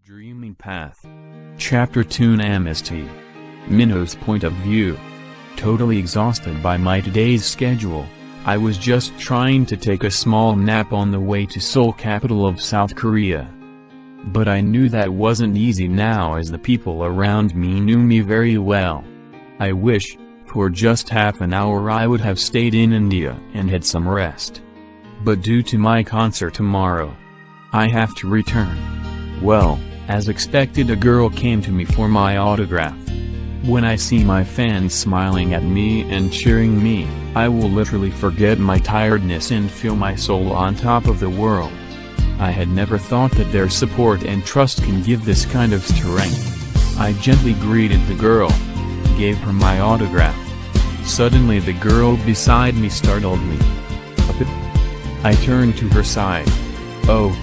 Dreaming Path. Chapter 2 Namaste. Minho's point of view. Totally exhausted by my today's schedule, I was just trying to take a small nap on the way to Seoul, capital of South Korea. But I knew that wasn't easy now, as the people around me knew me very well. I wish, for just half an hour, I would have stayed in India and had some rest. But due to my concert tomorrow, I have to return. Well, as expected, a girl came to me for my autograph. When I see my fans smiling at me and cheering me, I will literally forget my tiredness and feel my soul on top of the world. I had never thought that their support and trust can give this kind of strength. I gently greeted the girl, gave her my autograph. Suddenly the girl beside me startled me. I turned to her side. Oh,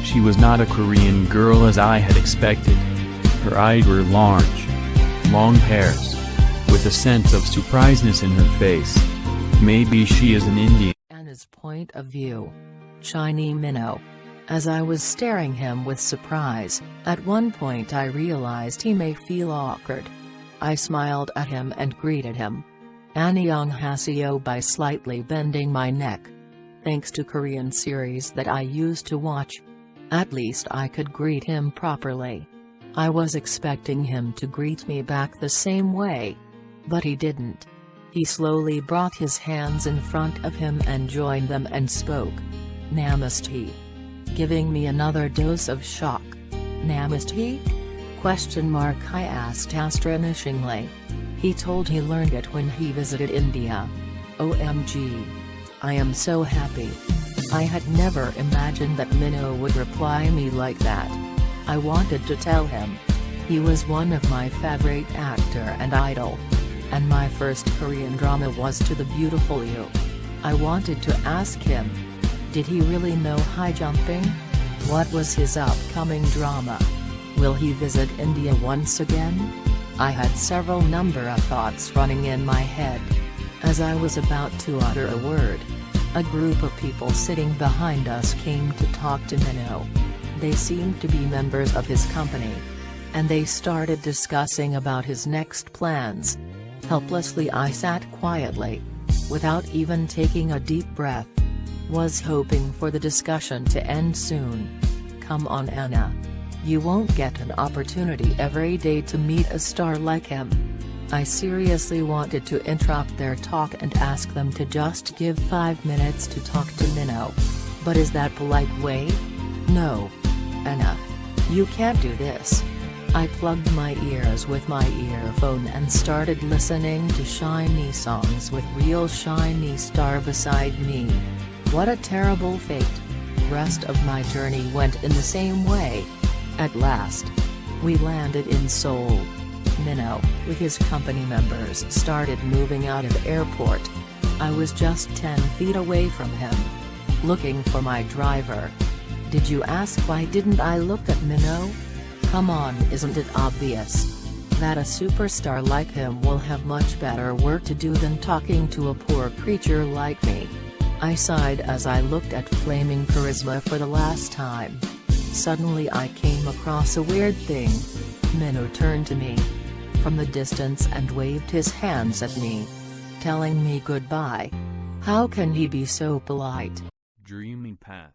she was not a Korean girl as I had expected. Her eyes were large, long hairs, with a sense of surpriseness in her face. Maybe she is an Indian. Anna's point of view. Shiny Minho. As I was staring him with surprise, at one point I realized he may feel awkward. I smiled at him and greeted him. Annyeonghaseyo by slightly bending my neck. Thanks to Korean series that I used to watch, at least I could greet him properly. I was expecting him to greet me back the same way. But he didn't. He slowly brought his hands in front of him and joined them and spoke. Namaste. Giving me another dose of shock. Namaste? I asked astonishingly. He told he learned it when he visited India. OMG. I am so happy. I had never imagined that Minho would reply me like that. I wanted to tell him. He was one of my favorite actor and idol. And my first Korean drama was To the Beautiful You. I wanted to ask him. Did he really know high jumping? What was his upcoming drama? Will he visit India once again? I had several number of thoughts running in my head. As I was about to utter a word, a group of people sitting behind us came to talk to Minho. They seemed to be members of his company. And they started discussing about his next plans. Helplessly I sat quietly, without even taking a deep breath. Was hoping for the discussion to end soon. Come on, Anna. You won't get an opportunity every day to meet a star like him. I seriously wanted to interrupt their talk and ask them to just give 5 minutes to talk to Minho. But is that polite way? No. Anna. You can't do this. I plugged my ears with my earphone and started listening to shiny songs with real shiny star beside me. What a terrible fate. Rest of my journey went in the same way. At last, we landed in Seoul. Minho, with his company members, started moving out of airport. I was just 10 feet away from him, looking for my driver. Did you ask why didn't I look at Minho? Come on, isn't it obvious that a superstar like him will have much better work to do than talking to a poor creature like me? I sighed as I looked at flaming charisma for the last time. Suddenly I came across a weird thing. Minho turned to me from the distance and waved his hands at me, telling me goodbye. How can he be so polite? Dreaming Path.